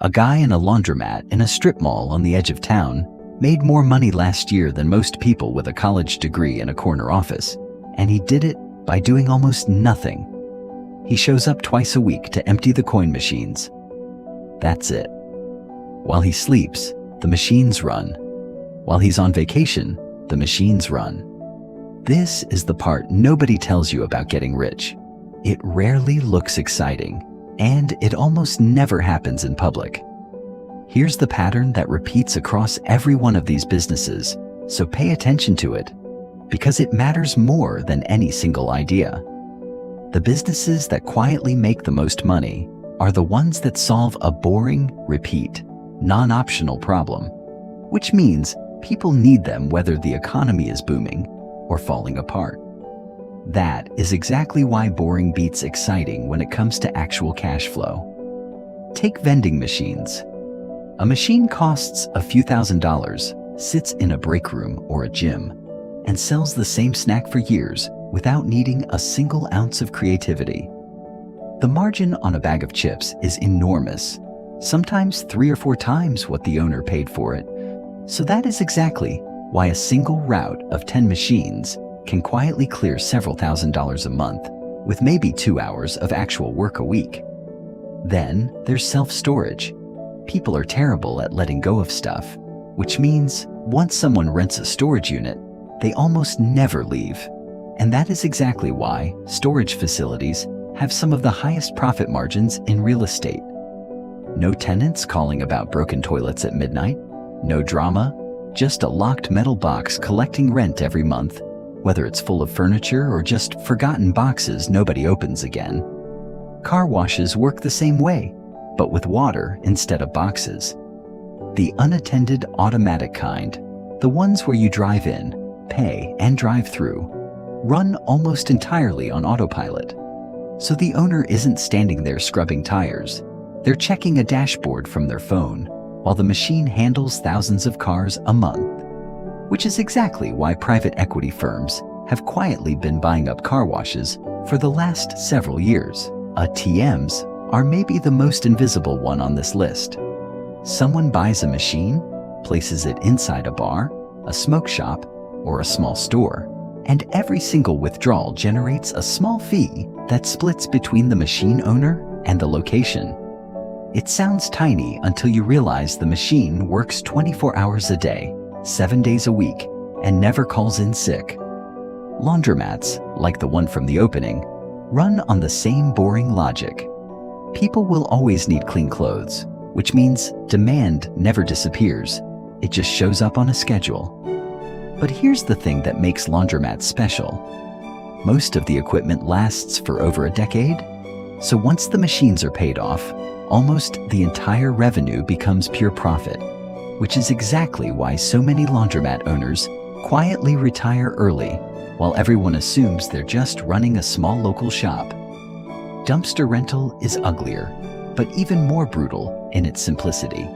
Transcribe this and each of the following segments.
A guy in a laundromat in a strip mall on the edge of town made more money last year than most people with a college degree in a corner office, and he did it by doing almost nothing. He shows up twice a week to empty the coin machines. That's it. While he sleeps, the machines run. While he's on vacation, the machines run. This is the part nobody tells you about getting rich. It rarely looks exciting, and it almost never happens in public. Here's the pattern that repeats across every one of these businesses, so pay attention to it, because it matters more than any single idea. The businesses that quietly make the most money are the ones that solve a boring, repeat, non-optional problem, which means people need them whether the economy is booming or falling apart. That is exactly why boring beats exciting when it comes to actual cash flow. Take vending machines. A machine costs a few $1,000s, sits in a break room or a gym, and sells the same snack for years without needing a single ounce of creativity. The margin on a bag of chips is enormous, sometimes 3 or 4 times what the owner paid for it. So that is exactly why a single route of 10 machines can quietly clear several $1,000s a month with maybe 2 hours of actual work a week. Then there's self-storage. People are terrible at letting go of stuff, which means once someone rents a storage unit, they almost never leave. And that is exactly why storage facilities have some of the highest profit margins in real estate. No tenants calling about broken toilets at midnight, no drama, just a locked metal box collecting rent every month, whether it's full of furniture or just forgotten boxes nobody opens again. Car washes work the same way, but with water instead of boxes. The unattended automatic kind, the ones where you drive in, pay, and drive through, run almost entirely on autopilot. So the owner isn't standing there scrubbing tires. They're checking a dashboard from their phone, while the machine handles thousands of cars a month. Which is exactly why private equity firms have quietly been buying up car washes for the last several years. ATMs are maybe the most invisible one on this list. Someone buys a machine, places it inside a bar, a smoke shop, or a small store, and every single withdrawal generates a small fee that splits between the machine owner and the location. It sounds tiny until you realize the machine works 24 hours a day, 7 days a week, and never calls in sick. Laundromats, like the one from the opening, run on the same boring logic. People will always need clean clothes, which means demand never disappears. It just shows up on a schedule. But here's the thing that makes laundromats special. Most of the equipment lasts for over a decade, so once the machines are paid off, almost the entire revenue becomes pure profit, which is exactly why so many laundromat owners quietly retire early, while everyone assumes they're just running a small local shop. Dumpster rental is uglier, but even more brutal in its simplicity.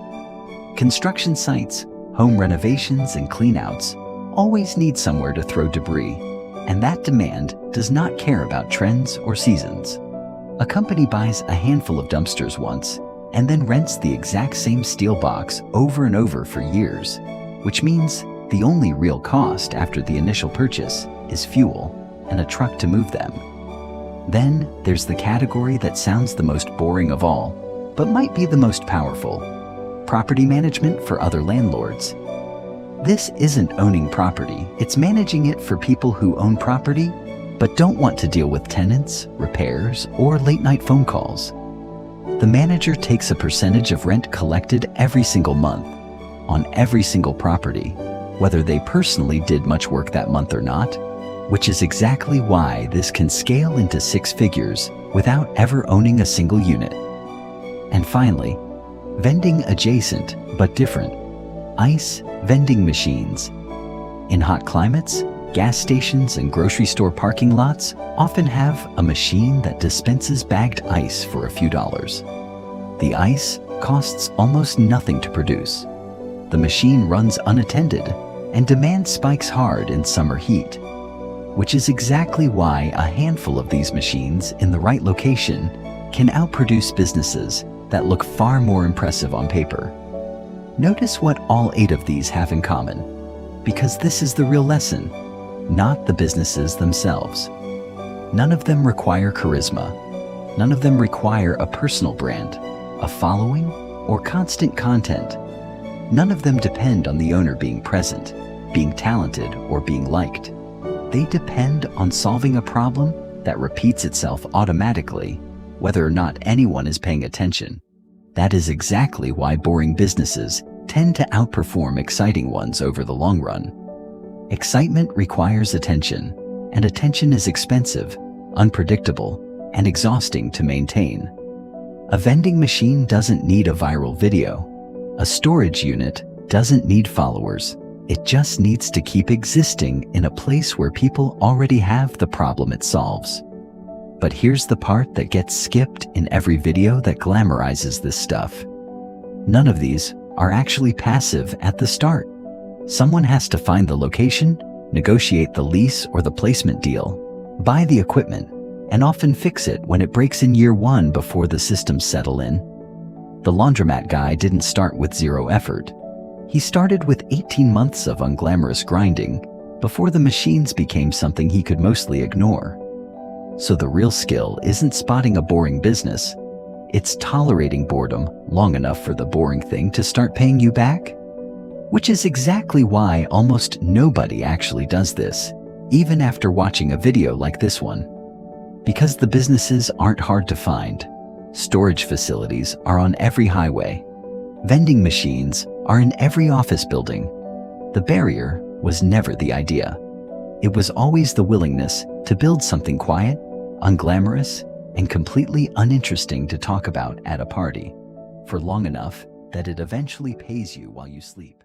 Construction sites, home renovations, and cleanouts always need somewhere to throw debris, and that demand does not care about trends or seasons. A company buys a handful of dumpsters once and then rents the exact same steel box over and over for years, which means the only real cost after the initial purchase is fuel and a truck to move them. Then there's the category that sounds the most boring of all, but might be the most powerful: property management for other landlords. This isn't owning property, it's managing it for people who own property but don't want to deal with tenants, repairs, or late-night phone calls. The manager takes a percentage of rent collected every single month on every single property, whether they personally did much work that month or not, which is exactly why this can scale into 6 figures without ever owning a single unit. And finally, vending adjacent but different: ice vending machines. In hot climates, gas stations and grocery store parking lots often have a machine that dispenses bagged ice for a few dollars. The ice costs almost nothing to produce. The machine runs unattended, and demand spikes hard in summer heat, which is exactly why a handful of these machines in the right location can outproduce businesses that look far more impressive on paper. Notice what all 8 of these have in common, because this is the real lesson, not the businesses themselves. None of them require charisma. None of them require a personal brand, a following, or constant content. None of them depend on the owner being present, being talented, or being liked. They depend on solving a problem that repeats itself automatically, whether or not anyone is paying attention. That is exactly why boring businesses tend to outperform exciting ones over the long run. Excitement requires attention, and attention is expensive, unpredictable, and exhausting to maintain. A vending machine doesn't need a viral video. A storage unit doesn't need followers. It just needs to keep existing in a place where people already have the problem it solves. But here's the part that gets skipped in every video that glamorizes this stuff. None of these are actually passive at the start. Someone has to find the location, negotiate the lease or the placement deal, buy the equipment, and often fix it when it breaks in year 1 before the systems settle in. The laundromat guy didn't start with 0 effort. He started with 18 months of unglamorous grinding before the machines became something he could mostly ignore. So the real skill isn't spotting a boring business. It's tolerating boredom long enough for the boring thing to start paying you back. Which is exactly why almost nobody actually does this, even after watching a video like this one. Because the businesses aren't hard to find. Storage facilities are on every highway. Vending machines are in every office building. The barrier was never the idea. It was always the willingness to build something quiet, unglamorous, and completely uninteresting to talk about at a party, for long enough that it eventually pays you while you sleep.